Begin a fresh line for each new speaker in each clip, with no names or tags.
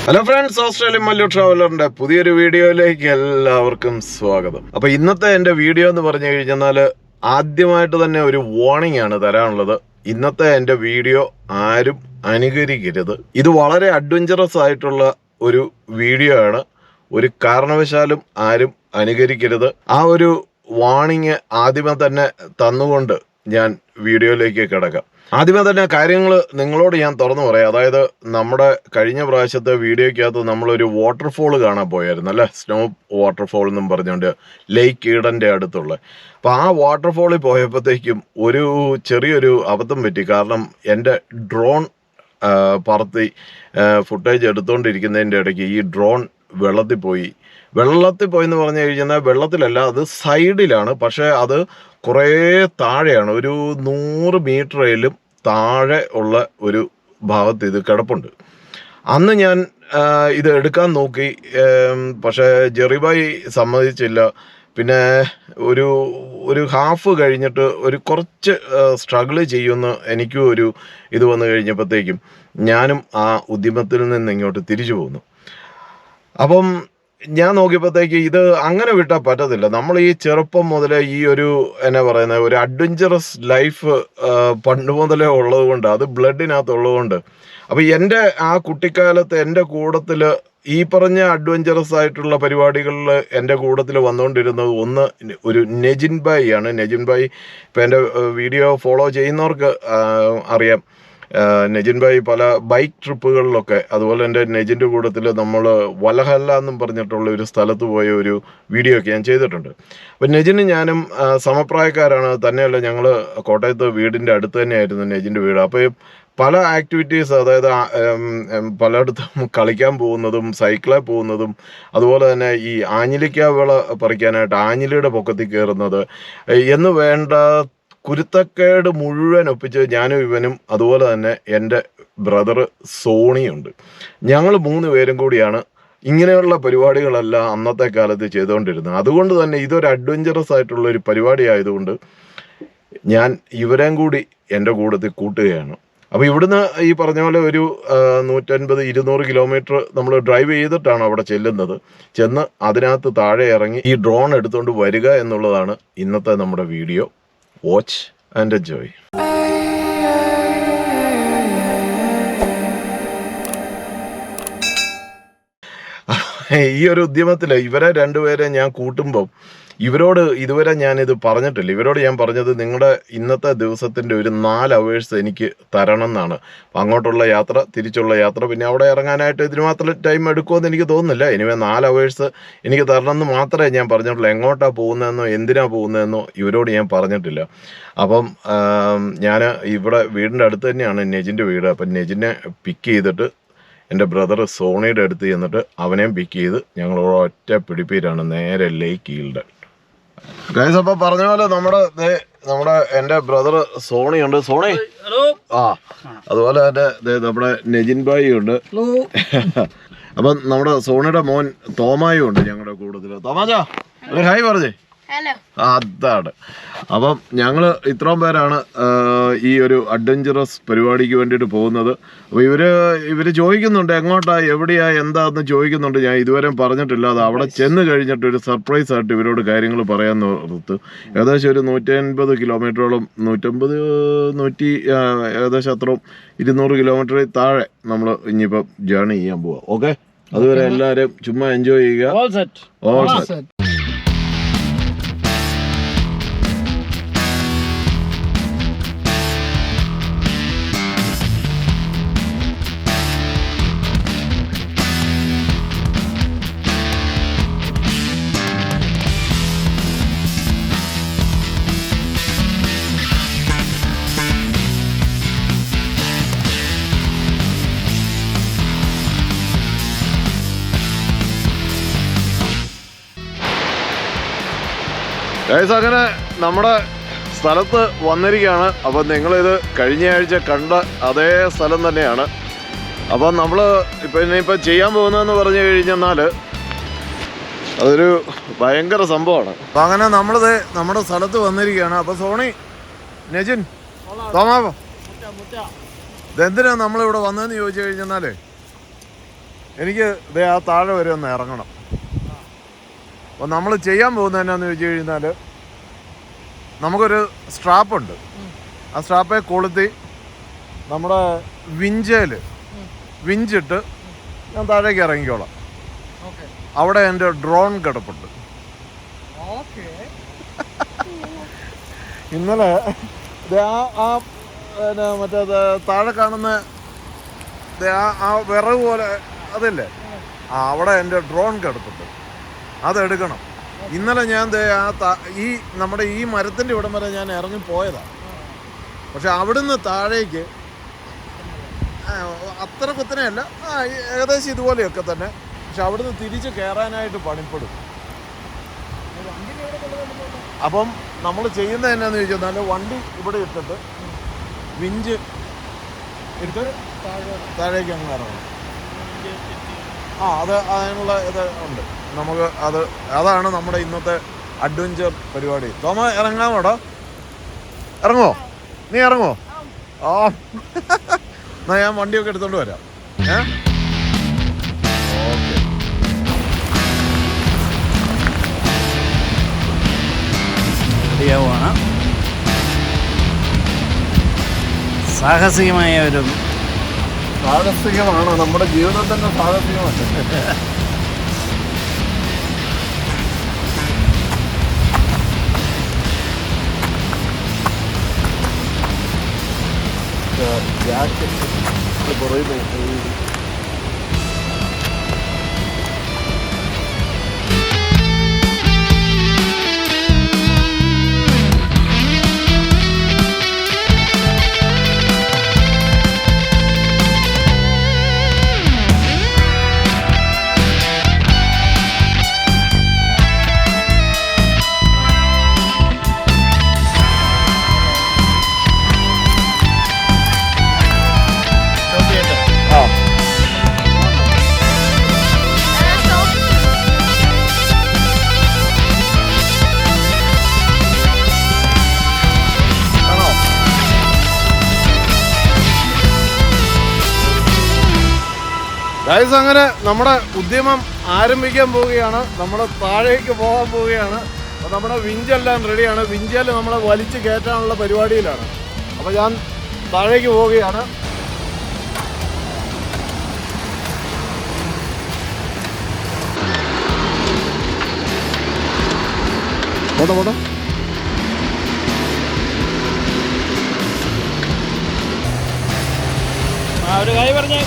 Hello friends, Australian Mallu ട്രാവലറിന്റെ പുതിയൊരു വീഡിയോയിലേക്ക് എല്ലാവർക്കും സ്വാഗതം. അപ്പൊ ഇന്നത്തെ എന്റെ വീഡിയോ എന്ന് പറഞ്ഞു കഴിഞ്ഞാൽ ആദ്യമായിട്ട് തന്നെ ഒരു വാർണിംഗ് ആണ് തരാനുള്ളത്. ഇന്നത്തെ എന്റെ വീഡിയോ ആരും അനുകരിക്കരുത്. ഇത് വളരെ അഡ്വഞ്ചറസ് ആയിട്ടുള്ള ഒരു വീഡിയോ ആണ്. ഒരു കാരണവശാലും ആരും അനുകരിക്കരുത്. ആ ഒരു വാർണിംഗ് ആദ്യമേ തന്നെ തന്നുകൊണ്ട് ഞാൻ വീഡിയോയിലേക്ക് കിടക്കാം. ആദ്യമേ തന്നെ കാര്യങ്ങൾ നിങ്ങളോട് ഞാൻ തുറന്നു പറയാം. അതായത് നമ്മുടെ കഴിഞ്ഞ പ്രാവശ്യത്തെ വീഡിയോയ്ക്കകത്ത് നമ്മളൊരു വാട്ടർഫോൾ കാണാൻ പോയായിരുന്നു അല്ലേ, സ്നോ വാട്ടർഫോൾ എന്നും പറഞ്ഞുകൊണ്ട് ലേക്ക് ഈഡൻ്റെ അടുത്തുള്ള. അപ്പോൾ ആ വാട്ടർഫോളിൽ പോയപ്പോഴത്തേക്കും ഒരു ചെറിയൊരു അബദ്ധം പറ്റി. കാരണം എൻ്റെ ഡ്രോൺ പറത്തി ഫുട്ടേജ് എടുത്തുകൊണ്ടിരിക്കുന്നതിൻ്റെ ഇടയ്ക്ക് ഈ ഡ്രോൺ വെള്ളത്തിൽ പോയി എന്ന് പറഞ്ഞു കഴിഞ്ഞാൽ വെള്ളത്തിലല്ല, അത് സൈഡിലാണ്. പക്ഷേ അത് കുറേ താഴെയാണ്, ഒരു 100 മീറ്ററിലും താഴെ ഉള്ള ഒരു ഭാഗത്ത് ഇത് കിടപ്പുണ്ട്. അന്ന് ഞാൻ ഇത് എടുക്കാൻ നോക്കി, പക്ഷേ ജെറിബായി സമ്മതിച്ചില്ല. പിന്നെ ഒരു ഹാഫ് കഴിഞ്ഞിട്ട് ഒരു കുറച്ച് സ്ട്രഗിൾ ചെയ്യുമെന്ന് എനിക്കും ഒരു ഇത് വന്നു കഴിഞ്ഞപ്പോഴത്തേക്കും ഞാനും ആ ഉദ്യമത്തിൽ നിന്ന് ഇങ്ങോട്ട് തിരിച്ചു പോന്നു. അപ്പം ഞാൻ നോക്കിയപ്പോഴത്തേക്ക് ഇത് അങ്ങനെ വിട്ടാൽ പറ്റത്തില്ല. നമ്മൾ ഈ ചെറുപ്പം മുതലേ ഈ ഒരു എന്നാ പറയുന്നത് ഒരു അഡ്വഞ്ചറസ് ലൈഫ് പണ്ട് മുതലേ ഉള്ളത് കൊണ്ട്, അത് ബ്ലഡിനകത്തുള്ളത് കൊണ്ട്. അപ്പം എൻ്റെ ആ കുട്ടിക്കാലത്ത് എൻ്റെ കൂട്ടത്തിൽ ഈ പറഞ്ഞ അഡ്വഞ്ചറസ് ആയിട്ടുള്ള പരിപാടികളിൽ എൻ്റെ കൂട്ടത്തിൽ വന്നുകൊണ്ടിരുന്നത് ഒരു നെജിൻ ബായി ആണ്. നെജിൻ ബായി ഇപ്പം എൻ്റെ വീഡിയോ ഫോളോ ചെയ്യുന്നവർക്ക് അറിയാം. നെജിൻ ഭായി പല ബൈക്ക് ട്രിപ്പുകളിലൊക്കെ, അതുപോലെ എൻ്റെ നെജിൻ്റെ കൂട്ടത്തിൽ നമ്മൾ വലഹല്ല എന്നും പറഞ്ഞിട്ടുള്ള ഒരു സ്ഥലത്ത് പോയ ഒരു വീഡിയോ ഒക്കെ ഞാൻ ചെയ്തിട്ടുണ്ട്. അപ്പം നെജിനും ഞാനും സമപ്രായക്കാരാണ്. തന്നെയല്ല, ഞങ്ങൾ കോട്ടയത്ത് വീടിൻ്റെ അടുത്ത് തന്നെയായിരുന്നു നെജിൻ്റെ വീട്. അപ്പോൾ പല ആക്ടിവിറ്റീസ്, അതായത് പലയിടത്തും കളിക്കാൻ പോകുന്നതും സൈക്കിളിൽ പോകുന്നതും, അതുപോലെ തന്നെ ഈ ആഞ്ഞിലിക്ക വിള പറിക്കാനായിട്ട് ആഞ്ഞിലിയുടെ പൊക്കത്തിൽ കയറുന്നത് എന്ന് വേണ്ട കുരുത്തക്കേട് മുഴുവൻ ഒപ്പിച്ച് ഞാനും ഇവനും, അതുപോലെ തന്നെ എൻ്റെ ബ്രദർ സോണിയുണ്ട്. ഞങ്ങൾ 3 പേരും കൂടിയാണ് ഇങ്ങനെയുള്ള പരിപാടികളെല്ലാം അന്നത്തെ കാലത്ത് ചെയ്തുകൊണ്ടിരുന്നത്. അതുകൊണ്ട് തന്നെ ഇതൊരു അഡ്വഞ്ചറസ് ആയിട്ടുള്ള ഒരു പരിപാടി ആയതുകൊണ്ട് ഞാൻ ഇവരെയും കൂടി എൻ്റെ കൂട്ടത്തിൽ കൂട്ടുകയാണ്. അപ്പോൾ ഇവിടുന്ന് ഈ പറഞ്ഞ പോലെ ഒരു 150-200 കിലോമീറ്റർ നമ്മൾ ഡ്രൈവ് ചെയ്തിട്ടാണ് അവിടെ ചെന്ന് അതിനകത്ത് താഴെ ഇറങ്ങി ഈ ഡ്രോൺ എടുത്തുകൊണ്ട് വരിക എന്നുള്ളതാണ് ഇന്നത്തെ നമ്മുടെ വീഡിയോ. Watch and enjoy. ഈ ഒരു ഉദ്യമത്തിൽ ഇവരെ രണ്ടുപേരെ ഞാൻ കൂട്ടുമ്പം ഇവരോട് ഇതുവരെ ഞാനിത് പറഞ്ഞിട്ടില്ല. ഇവരോട് ഞാൻ പറഞ്ഞത് നിങ്ങളുടെ ഇന്നത്തെ ദിവസത്തിൻ്റെ ഒരു 4 hours എനിക്ക് തരണം എന്നാണ്. അങ്ങോട്ടുള്ള യാത്ര, തിരിച്ചുള്ള യാത്ര, പിന്നെ അവിടെ ഇറങ്ങാനായിട്ട് ഇതിന് മാത്രം ടൈം എടുക്കുമെന്ന് എനിക്ക് തോന്നുന്നില്ല. എനിവേ 4 hours എനിക്ക് തരണം എന്ന് മാത്രമേ ഞാൻ പറഞ്ഞിട്ടുള്ളൂ. എങ്ങോട്ടാണ് പോകുന്നതെന്നോ എന്തിനാണ് പോകുന്നതെന്നോ ഇവരോട് ഞാൻ പറഞ്ഞിട്ടില്ല. അപ്പം ഞാൻ ഇവിടെ വീടിൻ്റെ അടുത്ത് തന്നെയാണ് നെജിൻ്റെ വീട്. അപ്പം നെജിനെ പിക്ക് ചെയ്തിട്ട് എൻ്റെ ബ്രദർ സോണിയുടെ അടുത്ത് ചെന്നിട്ട് അവനെയും പിക്ക് ചെയ്ത് ഞങ്ങൾ ഒറ്റ പിടിപ്പീരാണ് നേരെ ലേക്ക് ഈൽഡ്. ഗൈസ്, അപ്പോൾ പറഞ്ഞ പോലെ നമ്മുടെ എൻ്റെ ബ്രദർ സോണിയുണ്ട്. സോണി, അതുപോലെ തന്നെ നമ്മുടെ നെജിൻ ബായി ഉണ്ട്. അപ്പം നമ്മുടെ സോണിയുടെ മോൻ തോമായും ഉണ്ട് ഞങ്ങളുടെ കൂടുതൽ. തോമാച്ചാ ഒരു ഹായ് പറഞ്ഞേ. അതാണ്. അപ്പം ഞങ്ങൾ ഇത്രയും പേരാണ് ഈ ഒരു അഡ്വഞ്ചറസ് പരിപാടിക്ക് വേണ്ടിയിട്ട് പോകുന്നത്. അപ്പോൾ ഇവർ ചോദിക്കുന്നുണ്ട് എങ്ങോട്ടാ, എവിടെയാ, എന്താന്ന് ചോദിക്കുന്നുണ്ട്. ഞാൻ ഇതുവരെ പറഞ്ഞിട്ടില്ല. അത് അവിടെ ചെന്ന് കഴിഞ്ഞിട്ട് ഒരു സർപ്രൈസ് ആയിട്ട് ഇവരോട് കാര്യങ്ങൾ പറയാൻ ഓർത്ത്. ഏകദേശം ഒരു 150 കിലോമീറ്ററോളം, 150 ഏകദേശം അത്രയും 200 കിലോമീറ്ററിൽ താഴെ നമ്മൾ ഇനിയിപ്പം ജേർണി ചെയ്യാൻ പോവാം. ഓക്കെ, അതുവരെ എല്ലാവരും ചുമ്മാ എൻജോയ് ചെയ്യുക. All set. ഗൈസ്, അങ്ങനെ നമ്മുടെ സ്ഥലത്ത് വന്നിരിക്കുകയാണ്. അപ്പം നിങ്ങളിത് കഴിഞ്ഞ ആഴ്ച കണ്ട അതേ സ്ഥലം തന്നെയാണ്. അപ്പം നമ്മൾ ഇനിയിപ്പോൾ ചെയ്യാൻ പോകുന്നതെന്ന് പറഞ്ഞു കഴിഞ്ഞാൽ അതൊരു ഭയങ്കര സംഭവമാണ്. അപ്പം അങ്ങനെ നമ്മളിത് നമ്മുടെ സ്ഥലത്ത് വന്നിരിക്കുകയാണ്. അപ്പോൾ സോണി, നെജിൻ, തോമാവോ, ഇതെന്തിനാണ് നമ്മളിവിടെ വന്നതെന്ന് ചോദിച്ചു കഴിഞ്ഞാൽ എനിക്ക് ദേ ആ താഴെ വരെ ഒന്ന് ഇറങ്ങണം. അപ്പോൾ നമ്മൾ ചെയ്യാൻ പോകുന്നത് എന്നാന്ന് ചോദിച്ചു കഴിഞ്ഞാൽ നമുക്കൊരു സ്ട്രാപ്പുണ്ട്. ആ സ്ട്രാപ്പെ കൊളുത്തി നമ്മുടെ വിഞ്ചിട്ട് ഞാൻ താഴേക്ക് ഇറങ്ങിക്കോളാം. അവിടെ എൻ്റെ ഡ്രോൺ കിടപ്പുണ്ട്. ഇന്നലെ മറ്റേ താഴെ കാണുന്ന ആ വിറക് പോലെ അതല്ലേ, അവിടെ എൻ്റെ ഡ്രോൺ കിടപ്പുണ്ട്. അതെടുക്കണം. ഇന്നലെ ഞാൻ ഈ നമ്മുടെ ഈ മരത്തിൻ്റെ ഇവിടം വരെ ഞാൻ ഇറങ്ങിപ്പോയതാണ്. പക്ഷെ അവിടുന്ന് താഴേക്ക് അത്ര കുത്തനെയല്ല, ഏകദേശം ഇതുപോലെയൊക്കെ തന്നെ. പക്ഷെ അവിടുന്ന് തിരിച്ച് കയറാനായിട്ട് പണിപ്പെടും. അപ്പം നമ്മൾ ചെയ്യുന്നത് എന്നാന്ന് ചോദിച്ചാൽ വണ്ടി ഇവിടെ ഇട്ടിട്ട് വിഞ്ച് ഇട്ട് താഴേക്ക് അങ്ങ് ഇറങ്ങണം. അത് അതിനുള്ള ഇത് ഉണ്ട് നമുക്ക്. അതാണ് നമ്മുടെ ഇന്നത്തെ അഡ്വഞ്ചർ പരിപാടി. തോമ ഇറങ്ങാമോടോ? ഇറങ്ങോ? നീ ഇറങ്ങോ? എന്നാ ഞാൻ വണ്ടിയൊക്കെ എടുത്തോണ്ട് വരാം. ഓക്കെ. സാഹസികമാണോ? നമ്മുടെ ജീവിതം തന്നെ സാഹസികമാണ്. ജാക്കറ്റ് പുറകിൽ ഗൈസ്, അങ്ങനെ നമ്മുടെ ഉദ്യമം ആരംഭിക്കാൻ പോവുകയാണ്. നമ്മൾ താഴേക്ക് പോകാൻ പോവുകയാണ്. അപ്പോൾ നമ്മുടെ വിഞ്ചെല്ലാം റെഡിയാണ്. വിഞ്ചിൽ നമ്മളെ വലിച്ച് കയറ്റാനുള്ള പരിപാടിയിലാണ്. അപ്പോൾ ഞാൻ താഴേക്ക് പോവുകയാണ്. പോട്ടെ ഒരു കാര്യം പറഞ്ഞേ.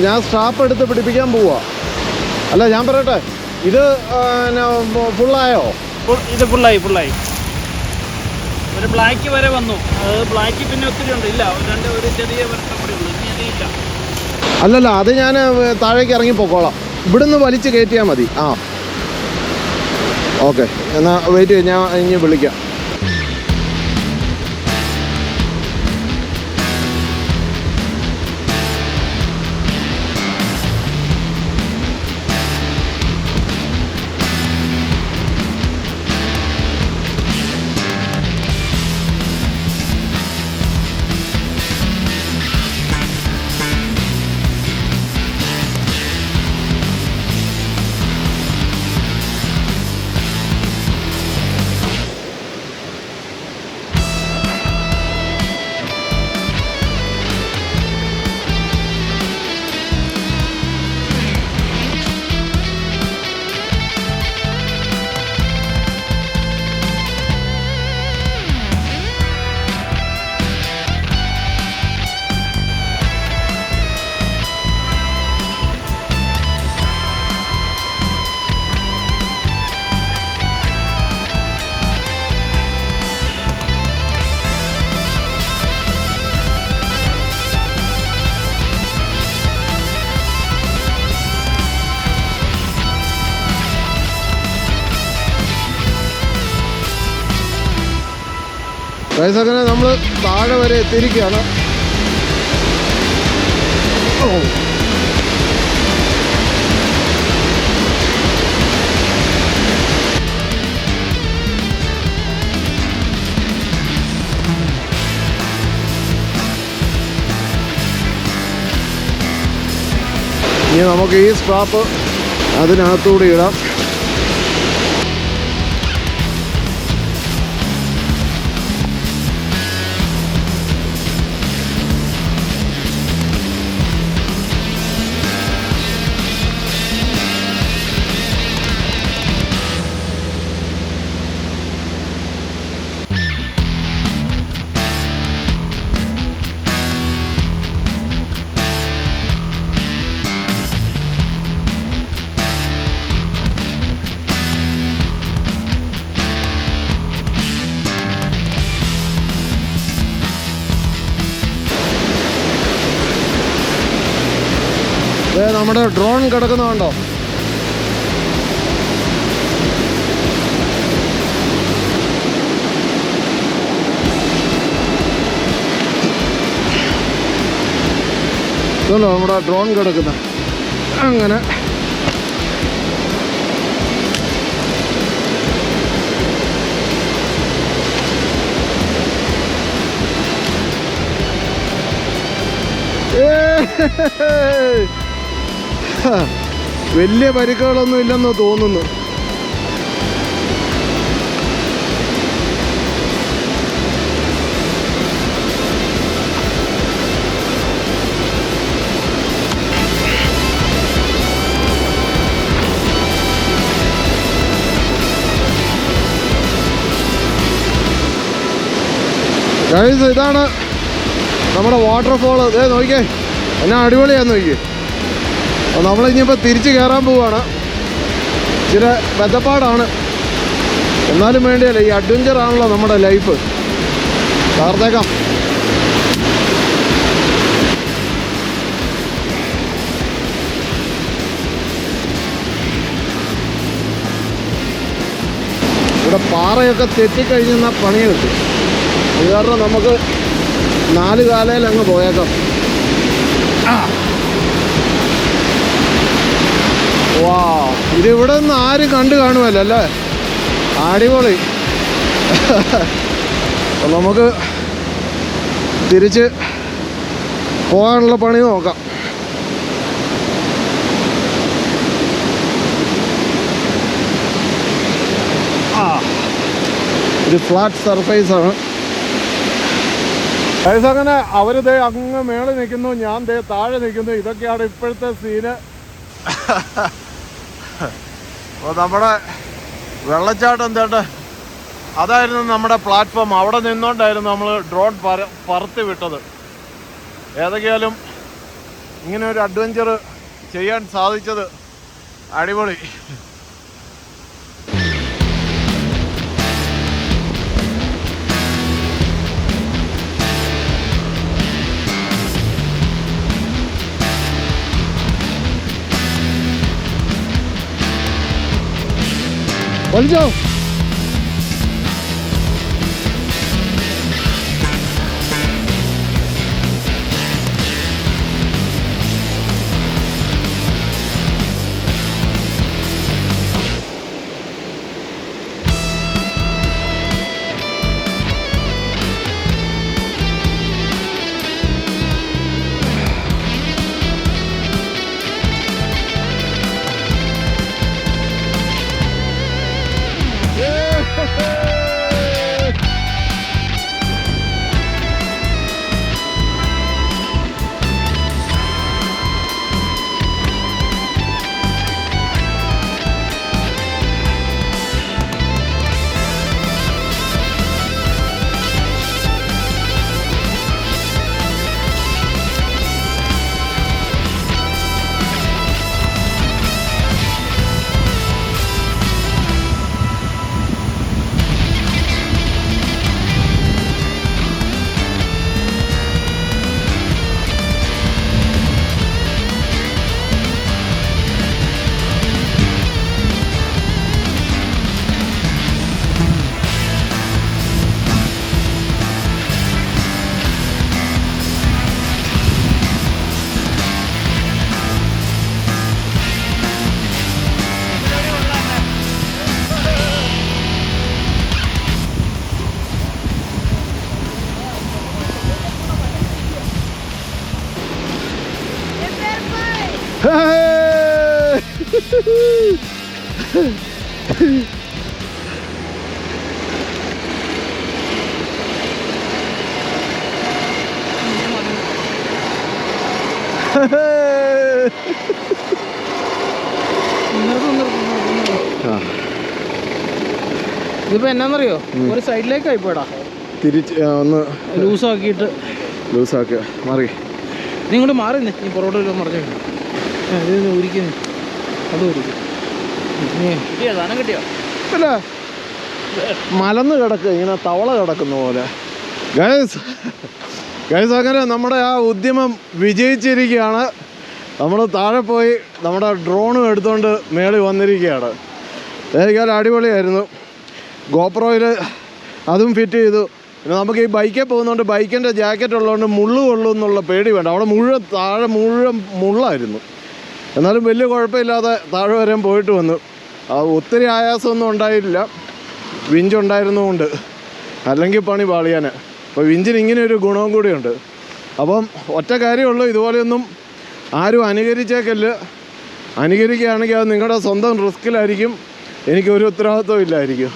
ഞാൻ സ്ട്രാപ്പ് എടുത്ത് പിടിപ്പിക്കാൻ പോവാ. അല്ല, ഞാൻ പറയട്ടെ, ഇത് ഫുള്ളായോ?
ഇത് ഫുള്ളായി. ഒരു ബ്ലാക്ക് വരെ വന്നു. അത് ബ്ലാക്ക് പിന്നെ ഒത്തിരി ഉണ്ട്. ഇല്ല, ഒരു ചെറിയ വർഷം കൂടി ഉള്ളൂ. ഇനി അതില്ല.
അല്ലല്ല, അത് ഞാൻ താഴേക്ക് ഇറങ്ങി പോക്കോളാം. ഇവിടുന്ന് വലിച്ച് കയറ്റിയാൽ മതി. ഓക്കെ, എന്നാൽ വെയിറ്റ് ചെയ്യും, ഞാൻ ഇനി വിളിക്കാം.
ഗൈസ് അങ്ങനെ നമ്മൾ താഴെ വരെ എത്തിയിരിക്കുകയാണ്. ഇനി നമുക്ക് ഈ സ്ട്രാപ്പ് അതിനകത്തൂടെ ഇടാം. നമ്മുടെ ഡ്രോൺ കിടക്കുന്നുണ്ടോ? ഇതല്ലോ നമ്മുടെ ഡ്രോൺ കിടക്കുന്ന. അങ്ങനെ വലിയ പരിക്കുകളൊന്നും ഇല്ലെന്ന് തോന്നുന്നു. ഗൈസ് ഇതാണ് നമ്മുടെ വാട്ടർഫോള്. ഇതേ നോക്കിയേ, എന്നാ അടിപൊളിയാന്ന് നോക്കിയേ. അപ്പോൾ നമ്മളിനിയിപ്പോൾ തിരിച്ച് കയറാൻ പോവുകയാണ്. ഇച്ചിരി ബദ്ധപ്പാടാണ്, എന്നാലും വേണ്ടിയല്ല, ഈ അഡ്വഞ്ചറാണല്ലോ നമ്മുടെ ലൈഫ്. തകർത്തേക്കാം. ഇവിടെ പാറയൊക്കെ തെറ്റിക്കഴിഞ്ഞാൽ പണി കിട്ടും. അത് കാരണം നമുക്ക് 4 കാലയിൽ അങ്ങ് പോയേക്കാം. വാ, ഇതിവിടെ നിന്ന് ആരും കണ്ടു കാണുമല്ലോ അല്ലേ? അടിപൊളി. നമുക്ക് തിരിച്ച് പോകാനുള്ള പണി നോക്കാം. ഒരു ഫ്ലാറ്റ് സർഫേസാണ്. അങ്ങനെ അവരിതേ അങ്ങ് മേളിൽ നിൽക്കുന്നു, ഞാൻ ദേ താഴെ നിൽക്കുന്നു. ഇതൊക്കെയാണ് ഇപ്പോഴത്തെ സീന്. അപ്പോൾ നമ്മുടെ വെള്ളച്ചാട്ടം എന്താണ്ട് അതായിരുന്നു നമ്മുടെ പ്ലാറ്റ്ഫോം. അവിടെ നിന്നുകൊണ്ടായിരുന്നു നമ്മൾ ഡ്രോൺ പറത്തി വിട്ടത്. ഏതൊക്കെയാലും ഇങ്ങനെ ഒരു അഡ്വഞ്ചർ ചെയ്യാൻ സാധിച്ചത് അടിപൊളി. വലിച്ചോ.
ഇതിപ്പോ എന്നാന്നറിയോ, ഒരു സൈഡിലേക്ക് ആയിപ്പോടാ,
തിരിച്ച് ഒന്ന്
ലൂസാക്കിയിട്ട്
ലൂസാക്കുക. മാറി
നീ ഇങ്ങോട്ട് മാറിന്നേ, നീ പുറകോട്ട് മറിഞ്ഞ ഇത് ഊരിക്കുന്നു, അത് ഊരിക്കും. കിട്ടിയോ സാധനം? കിട്ടിയോ?
അല്ല, മലന്ന് കിടക്കുക, ഇങ്ങനെ തവള കിടക്കുന്ന പോലെ. ഗൈസ് അങ്ങനെ നമ്മുടെ ആ ഉദ്യമം വിജയിച്ചിരിക്കുകയാണ്. നമ്മൾ താഴെ പോയി നമ്മുടെ ഡ്രോണും എടുത്തുകൊണ്ട് മേളിൽ വന്നിരിക്കുകയാണ്. ഏതായാലും അടിപൊളിയായിരുന്നു. ഗോപ്രോയിൽ അതും ഫിറ്റ് ചെയ്തു. പിന്നെ നമുക്ക് ഈ ബൈക്കിൽ പോകുന്നതുകൊണ്ട് ബൈക്കിൻ്റെ ജാക്കറ്റ് ഉള്ളതുകൊണ്ട് മുള്ളു കൊള്ളും എന്നുള്ള പേടി വേണ്ട. അവിടെ മുഴുവൻ താഴെ മുഴുവൻ മുള്ളായിരുന്നു. എന്നാലും വലിയ കുഴപ്പമില്ലാതെ താഴെ വരെയും പോയിട്ട് വന്നു. ഒത്തിരി ആയാസമൊന്നും ഉണ്ടായില്ല, വിഞ്ചുണ്ടായിരുന്നതുകൊണ്ട്. അല്ലെങ്കിൽ പണി പാളിയാൻ. അപ്പോൾ വിഞ്ചിന് ഇങ്ങനെ ഒരു ഗുണവും കൂടിയുണ്ട്. അപ്പം ഒറ്റ കാര്യമുള്ളൂ, ഇതുപോലെയൊന്നും ആരും അനുകരിച്ചേക്കല്ല. അനുകരിക്കുകയാണെങ്കിൽ അത് നിങ്ങളുടെ സ്വന്തം റിസ്കിലായിരിക്കും. എനിക്കൊരു ഉത്തരവാദിത്വം ഇല്ലായിരിക്കും.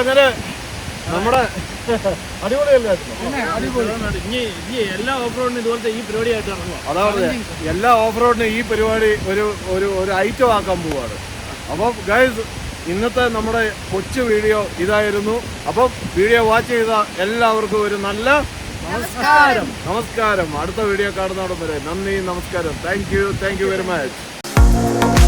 അങ്ങനെ നമ്മുടെ
എല്ലാ ഓഫ് റോഡിനും ഇതുപോലത്തെ ഈ പരിപാടിയായിട്ട് ഇറങ്ങുക.
അതാണ് എല്ലാ ഓഫ് റോഡിനും ഈ പരിപാടി ഒരു ഐറ്റം ആക്കാൻ പോവാണ്. അപ്പം ഗൈസ്, ഇന്നത്തെ നമ്മുടെ കൊച്ചു വീഡിയോ ഇതായിരുന്നു. അപ്പം വീഡിയോ വാച്ച് ചെയ്ത എല്ലാവർക്കും ഒരു നല്ല നമസ്കാരം. അടുത്ത വീഡിയോ കാണുന്നതോടെ വരെ നന്ദി, നമസ്കാരം. Thank you very much.